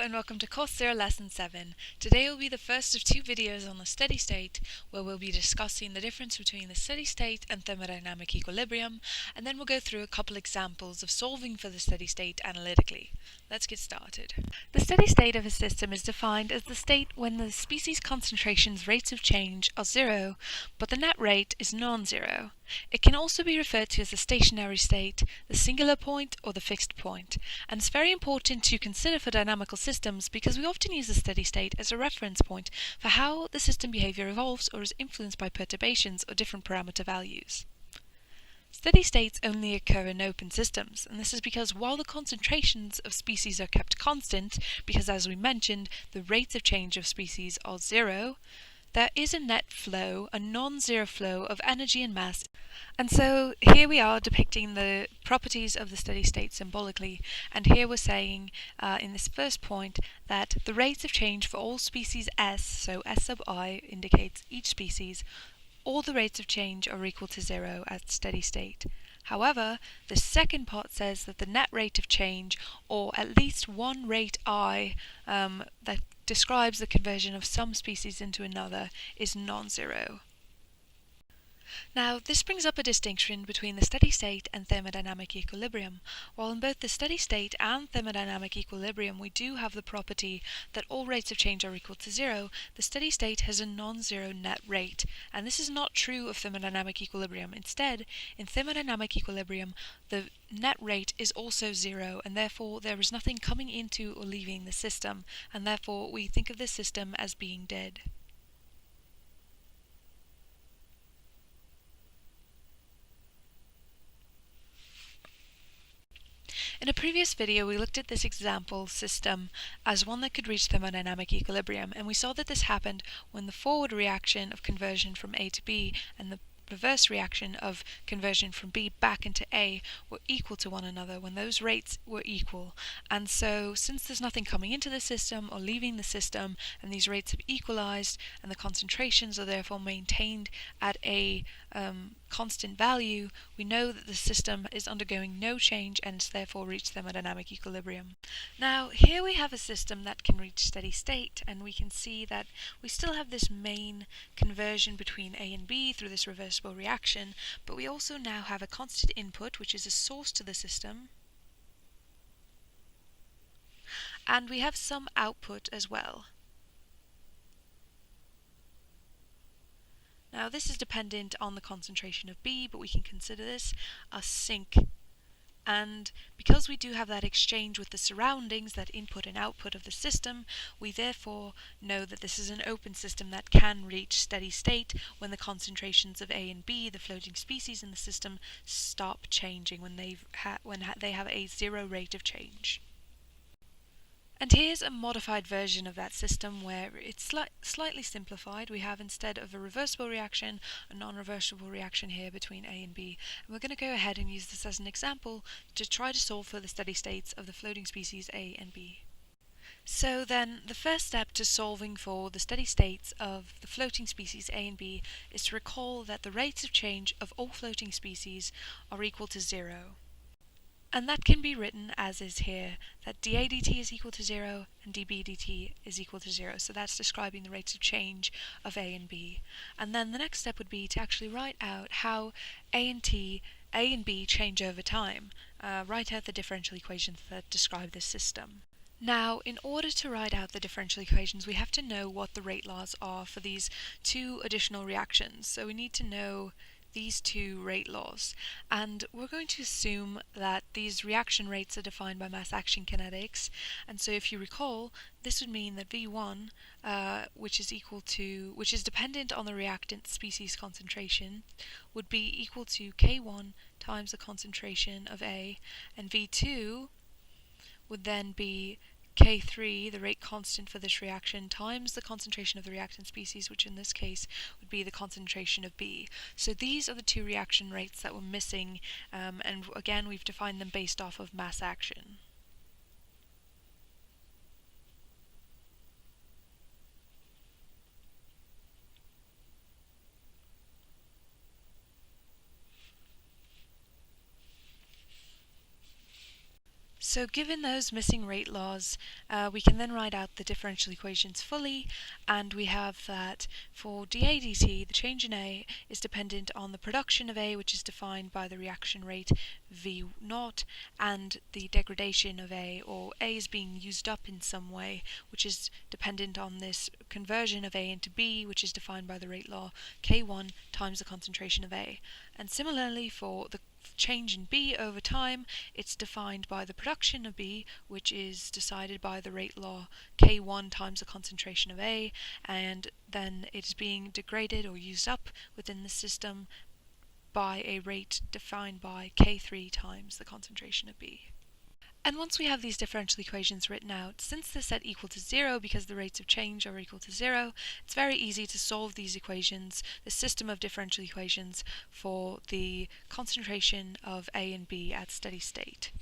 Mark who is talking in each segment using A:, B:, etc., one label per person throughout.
A: and welcome to Course 0 Lesson 7. Today will be the first of two videos on the steady state, where we'll be discussing the difference between the steady state and thermodynamic equilibrium, and then we'll go through a couple examples of solving for the steady state analytically. Let's get started. The steady state of a system is defined as the state when the species concentration's rates of change are zero, but the net rate is non-zero. It can also be referred to as the stationary state, the singular point, or the fixed point, and it's very important to consider for dynamical systems because we often use the steady state as a reference point for how the system behavior evolves or is influenced by perturbations or different parameter values. Steady states only occur in open systems, and this is because while the concentrations of species are kept constant, because as we mentioned, the rates of change of species are zero, there is a net flow, a non-zero flow of energy and mass. And so here we are depicting the properties of the steady state symbolically, and here we're saying in this first point that the rates of change for all species S, so S sub I indicates each species, all the rates of change are equal to zero at steady state. However, the second part says that the net rate of change, or at least one rate I, that describes the conversion of some species into another, is non-zero. Now, this brings up a distinction between the steady state and thermodynamic equilibrium. While in both the steady state and thermodynamic equilibrium we do have the property that all rates of change are equal to zero, the steady state has a non-zero net rate, and this is not true of thermodynamic equilibrium. Instead, in thermodynamic equilibrium, the net rate is also zero, and therefore there is nothing coming into or leaving the system, and therefore we think of the system as being dead. In a previous video we looked at this example system as one that could reach thermodynamic equilibrium, and we saw that this happened when the forward reaction of conversion from A to B and the reverse reaction of conversion from B back into A were equal to one another, when those rates were equal. And so since there's nothing coming into the system or leaving the system, and these rates have equalized and the concentrations are therefore maintained at a constant value, we know that the system is undergoing no change and it's therefore reached thermodynamic equilibrium. Now here we have a system that can reach steady state, and we can see that we still have this main conversion between A and B through this reversible reaction, but we also now have a constant input, which is a source to the system, and we have some output as well. Now this is dependent on the concentration of B, but we can consider this a sink. And because we do have that exchange with the surroundings, that input and output of the system, we therefore know that this is an open system that can reach steady state when the concentrations of A and B, the floating species in the system, stop changing, when they have a zero rate of change. And here's a modified version of that system where it's slightly simplified. We have, instead of a reversible reaction, a non-reversible reaction here between A and B. And we're going to go ahead and use this as an example to try to solve for the steady states of the floating species A and B. So then, the first step to solving for the steady states of the floating species A and B is to recall that the rates of change of all floating species are equal to zero. And that can be written as is here, that dA dt is equal to 0 and dB dt is equal to 0. So that's describing the rates of change of A and B. And then the next step would be to actually write out how A and B change over time. Write out the differential equations that describe this system. Now, in order to write out the differential equations, we have to know what the rate laws are for these two additional reactions. So we need to know these two rate laws, and we're going to assume that these reaction rates are defined by mass action kinetics. And so if you recall, this would mean that V1, which is dependent on the reactant species concentration, would be equal to K1 times the concentration of A, and V2 would then be K3, the rate constant for this reaction, times the concentration of the reactant species, which in this case would be the concentration of B. So these are the two reaction rates that we're missing, and again we've defined them based off of mass action. So given those missing rate laws, we can then write out the differential equations fully, and we have that for dA dt, the change in A is dependent on the production of A, which is defined by the reaction rate V0, and the degradation of A, or A is being used up in some way, which is dependent on this conversion of A into B, which is defined by the rate law K1 times the concentration of A. And similarly for the change in B over time, it's defined by the production of B, which is decided by the rate law K1 times the concentration of A, and then it's being degraded or used up within the system by a rate defined by K3 times the concentration of B. And once we have these differential equations written out, since they're set equal to 0 because the rates of change are equal to 0, it's very easy to solve these equations, the system of differential equations, for the concentration of A and B at steady state.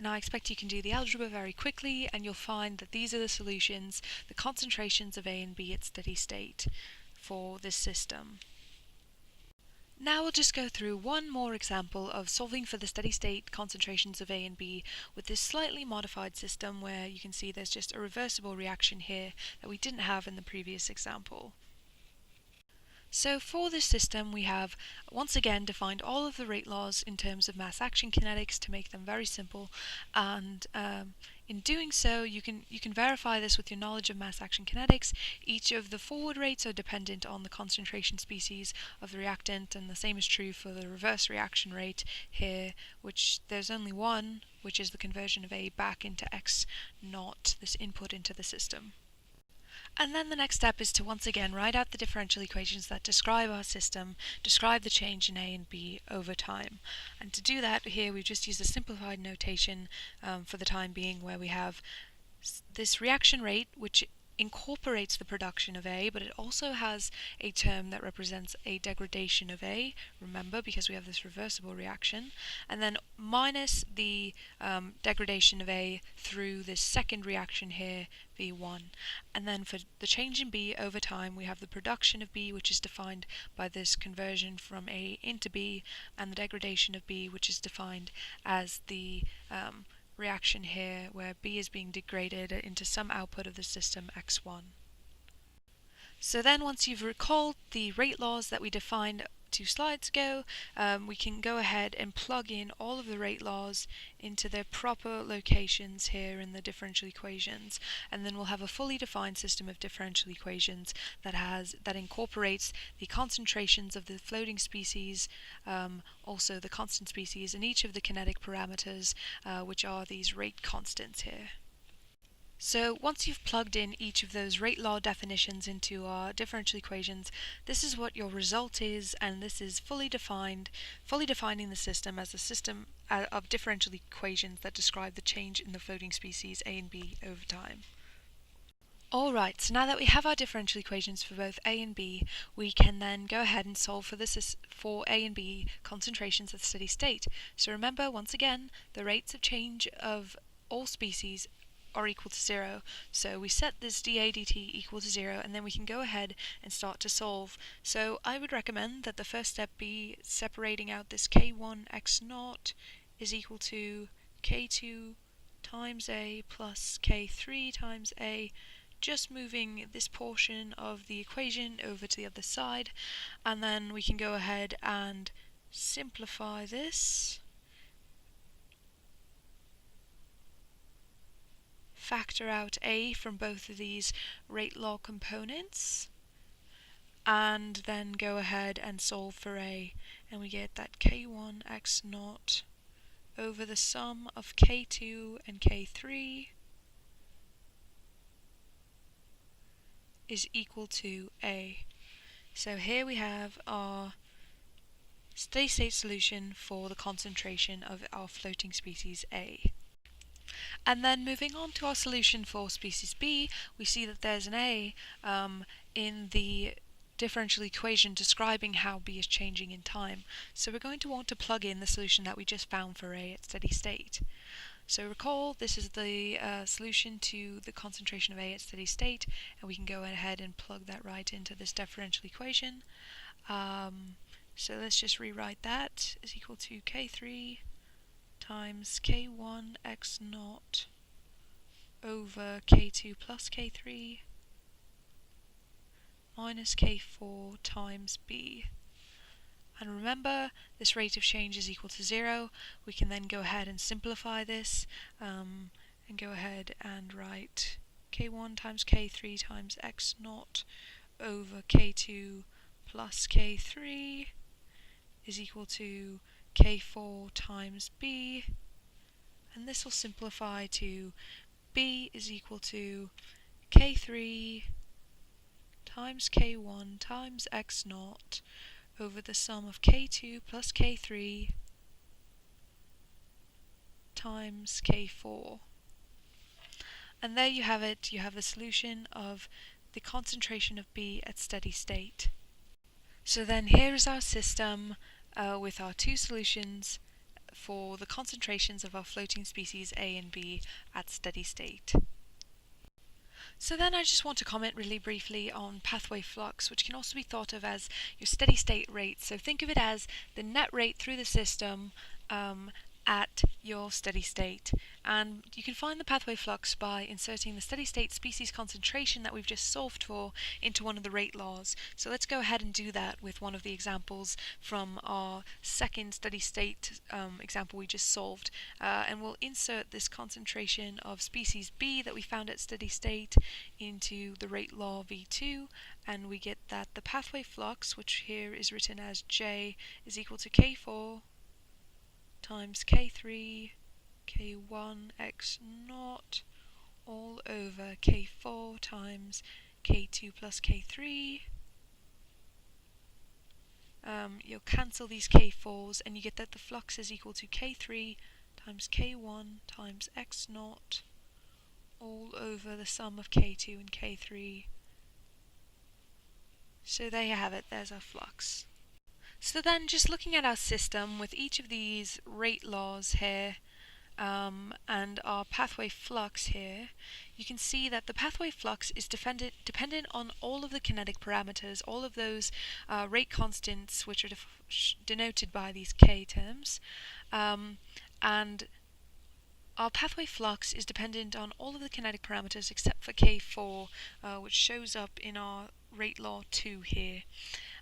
A: Now I expect you can do the algebra very quickly, and you'll find that these are the solutions, the concentrations of A and B at steady state for this system. Now we'll just go through one more example of solving for the steady state concentrations of A and B with this slightly modified system where you can see there's just a reversible reaction here that we didn't have in the previous example. So for this system we have once again defined all of the rate laws in terms of mass action kinetics to make them very simple, and in doing so you can verify this with your knowledge of mass action kinetics. Each of the forward rates are dependent on the concentration species of the reactant, and the same is true for the reverse reaction rate here, which there's only one, which is the conversion of A back into X naught, this input into the system. And then the next step is to once again write out the differential equations that describe our system, describe the change in A and B over time. And to do that, here we've just used a simplified notation for the time being, where we have this reaction rate which incorporates the production of A, but it also has a term that represents a degradation of A, remember, because we have this reversible reaction, and then minus the degradation of A through this second reaction here, V1. And then for the change in B over time, we have the production of B, which is defined by this conversion from A into B, and the degradation of B, which is defined as the reaction here where B is being degraded into some output of the system x1. So then once you've recalled the rate laws that we defined 2 slides ago, we can go ahead and plug in all of the rate laws into their proper locations here in the differential equations, and then we'll have a fully defined system of differential equations that incorporates the concentrations of the floating species, also the constant species, and each of the kinetic parameters, which are these rate constants here. So once you've plugged in each of those rate law definitions into our differential equations, this is what your result is, and this is fully defining the system as a system of differential equations that describe the change in the floating species A and B over time. Alright, so now that we have our differential equations for both A and B, we can then go ahead and solve for A and B concentrations at steady state. So remember, once again, the rates of change of all species are equal to 0, so we set this dA dt equal to 0, and then we can go ahead and start to solve. So I would recommend that the first step be separating out this k1 x naught is equal to k2 times A plus k3 times A, just moving this portion of the equation over to the other side, and then we can go ahead and simplify this, factor out A from both of these rate law components, and then go ahead and solve for A, and we get that k1 x naught over the sum of k2 and k3 is equal to A. So here we have our steady state solution for the concentration of our floating species A. And then moving on to our solution for species B, we see that there's an A in the differential equation describing how B is changing in time. So we're going to want to plug in the solution that we just found for A at steady state. So recall, this is the solution to the concentration of A at steady state, and we can go ahead and plug that right into this differential equation. So let's just rewrite that as equal to k3 times k1 x naught over k2 plus k3 minus k4 times b. And remember, this rate of change is equal to 0. We can then go ahead and simplify this and go ahead and write k1 times k3 times x naught over k2 plus k3 is equal to k4 times b, and this will simplify to b is equal to k3 times k1 times x naught over the sum of k2 plus k3 times k4. And there you have it. You have the solution of the concentration of B at steady state. So then here is our system with our two solutions for the concentrations of our floating species A and B at steady state. So then I just want to comment really briefly on pathway flux, which can also be thought of as your steady state rate. So think of it as the net rate through the system at your steady state. And you can find the pathway flux by inserting the steady state species concentration that we've just solved for into one of the rate laws. So let's go ahead and do that with one of the examples from our second steady state example we just solved. And we'll insert this concentration of species B that we found at steady state into the rate law V2, and we get that the pathway flux, which here is written as J, is equal to K4 times K3 K1 x naught all over K4 times K2 plus K3. You'll cancel these K4s and you get that the flux is equal to K3 times K1 times x naught all over the sum of K2 and K3. So there you have it, there's our flux. So then just looking at our system with each of these rate laws here and our pathway flux here, you can see that the pathway flux is dependent on all of the kinetic parameters, all of those rate constants which are denoted by these K terms, and our pathway flux is dependent on all of the kinetic parameters except for K4, which shows up in our rate law 2 here.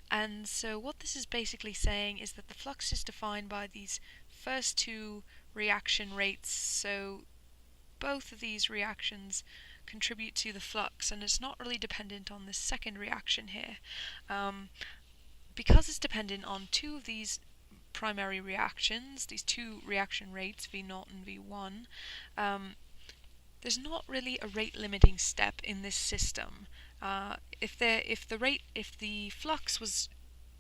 A: And so what this is basically saying is that the flux is defined by these first two reaction rates, so both of these reactions contribute to the flux, and it's not really dependent on this second reaction here. Because it's dependent on two of these primary reactions, these two reaction rates, V0 and V1, there's not really a rate limiting step in this system. If the flux was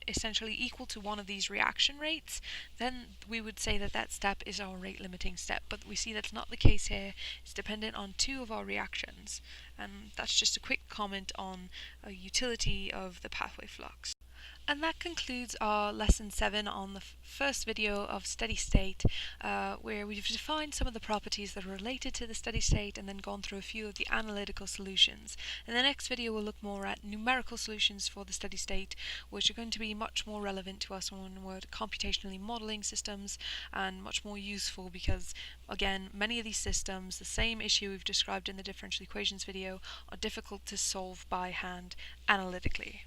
A: essentially equal to one of these reaction rates, then we would say that that step is our rate limiting step, but we see that's not the case here. It's dependent on two of our reactions, and that's just a quick comment on a utility of the pathway flux. And that concludes our lesson 7 on the first video of steady state, where we've defined some of the properties that are related to the steady state and then gone through a few of the analytical solutions. In the next video we'll look more at numerical solutions for the steady state, which are going to be much more relevant to us when we're computationally modeling systems, and much more useful because, again, many of these systems, the same issue we've described in the differential equations video, are difficult to solve by hand analytically.